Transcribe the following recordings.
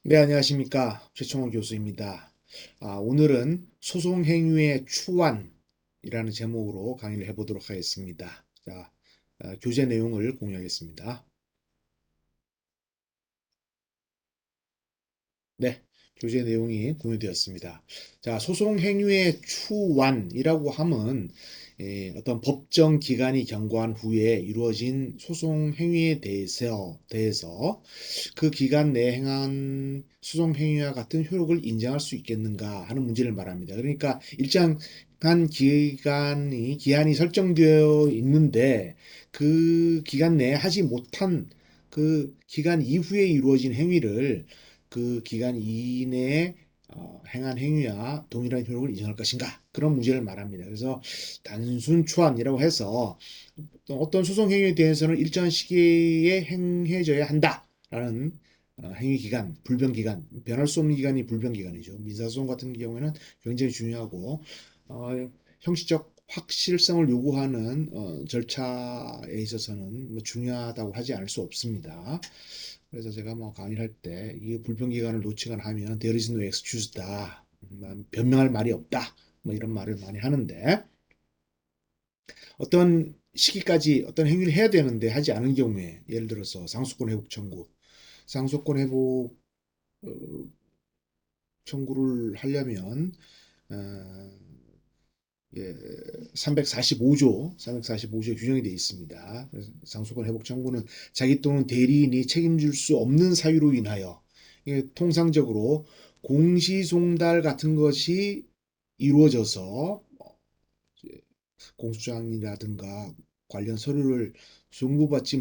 네, 안녕하십니까. 최청원 교수입니다. 오늘은 소송 행위의 추안이라는 제목으로 강의를 해보도록 하겠습니다. 자, 교재 내용을 공유하겠습니다. 네, 교재 내용이 공유되었습니다. 자, 소송 행위의 추완이라고 함은 어떤 법정 기간이 경과한 후에 이루어진 소송 행위에 대해서 그 기간 내에 행한 소송 행위와 같은 효력을 인정할 수 있겠는가 하는 문제를 말합니다. 그러니까 일정한 기한이 설정되어 있는데 그 기간 내에 하지 못한 그 기간 이후에 이루어진 행위를 그 기간 이내에 행한 행위와 동일한 효력을 인정할 것인가? 그런 문제를 말합니다. 그래서 단순 추한이라고 해서 어떤 소송 행위에 대해서는 일정한 시기에 행해져야 한다라는 행위 기간, 불변 기간, 변할 수 없는 기간이 불변 기간이죠. 민사소송 같은 경우에는 굉장히 중요하고 형식적 확실성을 요구하는 절차에 있어서는 뭐 중요하다고 하지 않을 수 없습니다. 그래서 제가 뭐 강의를 할 때 이 불변 기간을 놓치거나 하면 there is no excuse다. 변명할 말이 없다. 뭐 이런 말을 많이 하는데 어떤 시기까지 어떤 행위를 해야 되는데 하지 않은 경우에 예를 들어서 상속권 회복 청구, 상속권 회복 어, 청구를 하려면 어, 예, 345조에 규정이 되어 있습니다. 상속권 회복 청구는 자기 또는 대리인이 책임질 수 없는 사유로 인하여 이게 통상적으로 공시송달 같은 것이 이루어져서 공소장이라든가 관련 서류를 송달받지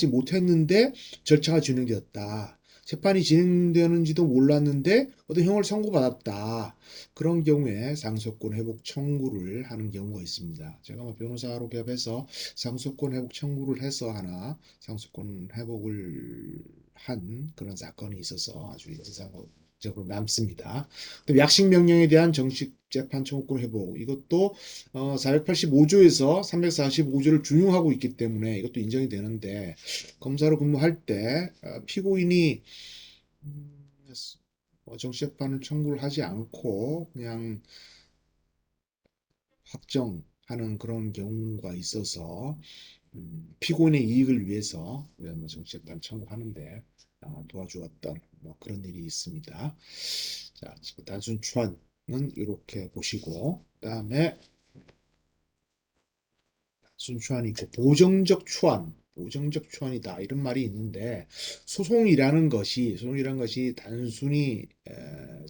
못했는데 절차가 진행되었다. 재판이 진행되는지도 몰랐는데 어떤 형을 선고받았다. 그런 경우에 상속권 회복 청구를 하는 경우가 있습니다. 제가 뭐 변호사로 개업해서 상속권 회복 청구를 해서 하나 상속권 회복을 한 그런 사건이 있어서 아주 인상적으로 남습니다. 약식 명령에 대한 정식 재판 청구권 회복 이것도 485조에서 345조를 준용하고 있기 때문에 이것도 인정이 되는데 검사로 근무할 때 피고인이 음, 정식 재판을 청구를 하지 않고 그냥 확정하는 그런 경우가 있어서 피고인의 이익을 위해서 정식 재판 청구하는데 도와주었던 뭐 그런 일이 있습니다. 자, 단순 추한은 이렇게 보시고 그다음에 순추한이 있고 보정적 추한이다 이런 말이 있는데 소송이라는 것이 단순히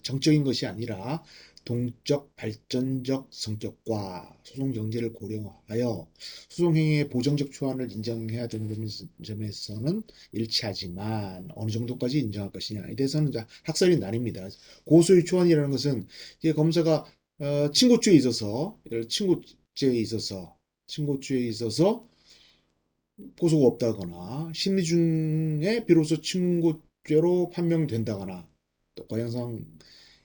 정적인 것이 아니라 동적 발전적 성격과 소송 경제를 고려하여 소송 행위의 보정적 추한을 인정해야 되는 점에서는 일치하지만 어느 정도까지 인정할 것이냐에 대해서는 학설이 나뉩니다. 고소의 추한이라는 것은 이게 검사가 친고죄에 있어서 고소가 없다거나 심리 중에 비로소 친고죄로 판명된다거나 또 과형상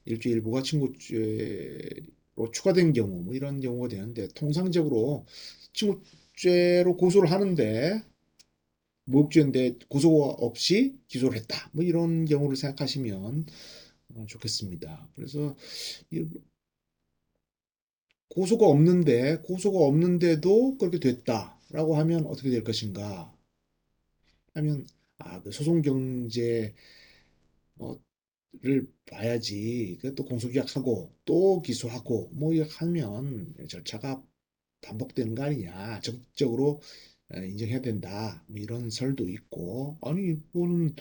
일죄 일부가 친고죄로 추가된 경우 뭐 이런 경우가 되는데 통상적으로 친고죄로 고소를 하는데 모욕죄인데 고소가 없이 기소를 했다 뭐 이런 경우를 생각하시면 좋겠습니다. 그래서 고소가 없는데도 그렇게 됐다라고 하면 어떻게 될 것인가 하면 그 소송 경제를 봐야지. 또 공소기각하고 또 기소하고 뭐 이렇게 하면 절차가 반복되는 거 아니냐. 적극적으로 인정해야 된다. 뭐 이런 설도 있고 아니 이거는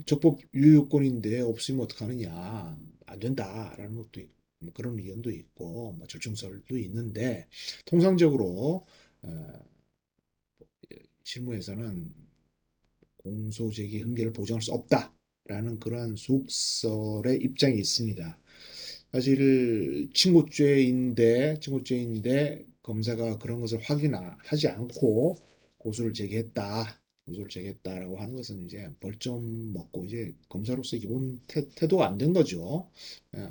적법 유효권인데 없으면 어떡하느냐. 안 된다라는 것도 있고 뭐 그런 의견도 있고 뭐 절충설도 있는데 통상적으로 실무에서는 공소제기 흥계를 보장할 수 없다라는 그러한 속설의 입장이 있습니다. 사실 친고죄인데 검사가 그런 것을 확인하지 않고 고소를 제기했다. 고소를 제기했다라고 하는 것은 이제 벌점 먹고 이제 검사로서의 기본 태도가 안 된 거죠. 어,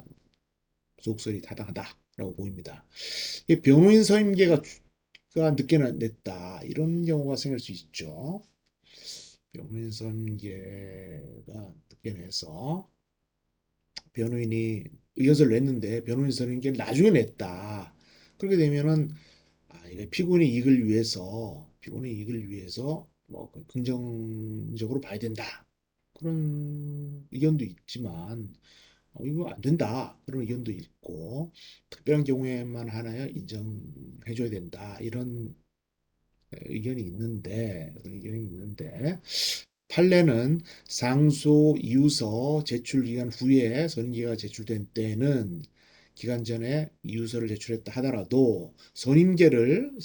속설이 타당하다라고 보입니다. 변호인 선임계가 늦게 냈다 이런 경우가 생길 수 있죠. 변호인 선임계가 늦게 내서 변호인이 의견서를 냈는데 변호인 선임계를 나중에 냈다. 그렇게 되면은 이게 피고인의 이익을 위해서 뭐 긍정적으로 봐야 된다. 그런 의견도 있지만 이거 안 된다. 그런 의견도 있고 특별한 경우에만 하나야 인정해줘야 된다. 이런 의견이 있는데 판례는 상소 이유서 제출 기간 후에 선임계가 제출된 때는 기간 전에 이유서를 제출했다 하더라도 선임계를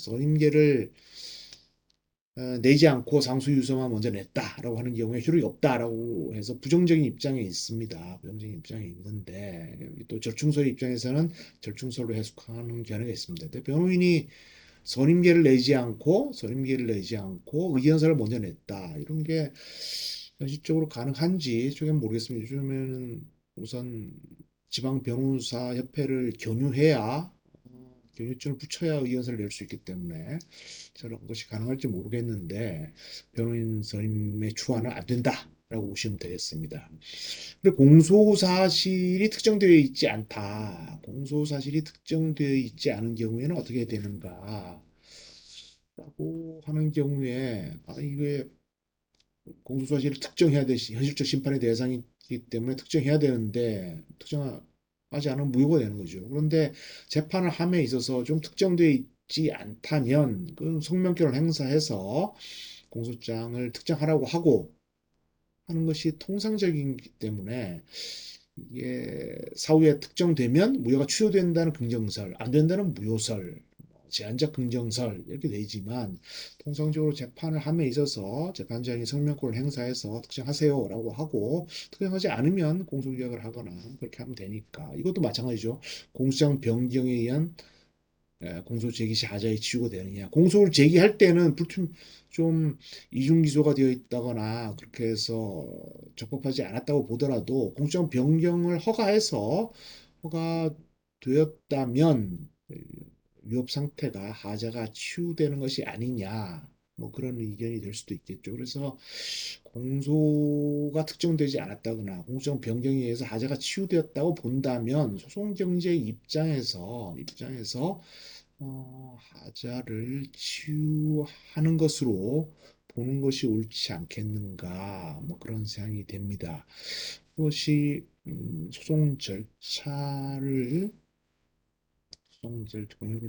내지 않고 상소 이유서만 먼저 냈다라고 하는 경우에 효력이 없다라고 해서 부정적인 입장에 있습니다. 부정적인 입장에 있는데 또 절충설 입장에서는 절충설로 해석하는 견해가 있습니다. 근데 변호인이 선임계를 내지 않고 의견서를 먼저 냈다. 이런 게 현실적으로 가능한지 조금 모르겠습니다. 요즘에는 우선 지방 변호사 협회를 견유해야 견유증을 붙여야 의견서를 낼 수 있기 때문에 저런 것이 가능할지 모르겠는데 변호인 선임의 추안은 안 된다라고 보시면 되겠습니다. 근데 공소 사실이 특정되어 있지 않은 경우에는 어떻게 되는가? 라고 하는 경우에 이게 공소사실을 특정해야 되시 현실적 심판의 대상이기 때문에 특정해야 되는데 특정하지 않으면 무효가 되는 거죠. 그런데 재판을 함에 있어서 좀 특정되어 있지 않다면 그 성명권을 행사해서 공소장을 특정하라고 하고 하는 것이 통상적이기 때문에 이게 사후에 특정되면 무효가 취소된다는 긍정설, 안 된다는 무효설, 제한적 긍정설 이렇게 되지만 통상적으로 재판을 함에 있어서 재판장이 성명권을 행사해서 특정하세요라고 하고 특정하지 않으면 공소기각을 하거나 그렇게 하면 되니까 이것도 마찬가지죠. 공소장 변경에 의한 공소 제기 시 하자에 치유가 되느냐. 공소를 제기할 때는 좀 이중 기소가 되어 있다거나 그렇게 해서 적법하지 않았다고 보더라도 공소장 변경을 허가되었다면 위협 상태가 하자가 치유되는 것이 아니냐. 뭐 그런 의견이 될 수도 있겠죠. 그래서 공소가 특정되지 않았다거나 공소장 변경에 의해서 하자가 치유되었다고 본다면 소송 경제 입장에서 하자를 치유하는 것으로 보는 것이 옳지 않겠는가, 뭐 그런 생각이 됩니다. 그것이 소송을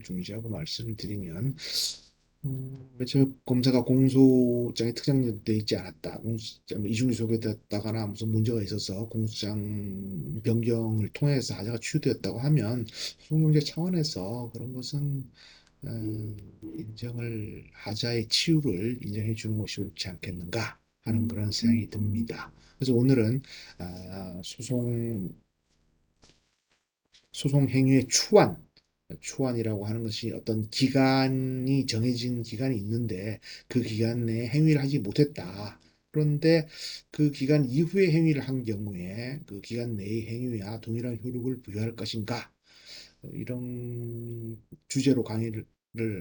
중지하고 말씀을 드리면, 그래서 검사가 공소장에 특정되어 있지 않았다. 공소장 이중이 소개됐다거나 무슨 문제가 있어서 공소장 변경을 통해서 하자가 치유되었다고 하면 소송경제 차원에서 그런 것은 하자의 치유를 인정해 주는 것이 옳지 않겠는가 하는 그런 생각이 듭니다. 그래서 오늘은 소송 행위의 추안이라고 하는 것이 어떤 정해진 기간이 있는데 그 기간 내에 행위를 하지 못했다. 그런데 그 기간 이후에 행위를 한 경우에 그 기간 내의 행위와 동일한 효력을 부여할 것인가? 이런 주제로 강의를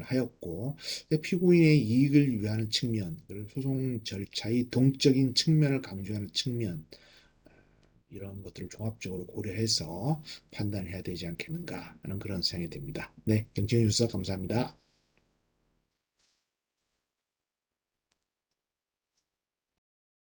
하였고, 피고인의 이익을 위하는 측면, 그리고 소송 절차의 동적인 측면을 강조하는 측면, 이런 것들을 종합적으로 고려해서 판단해야 되지 않겠는가 하는 그런 생각이 듭니다. 네, 경청해 주셔서 감사합니다.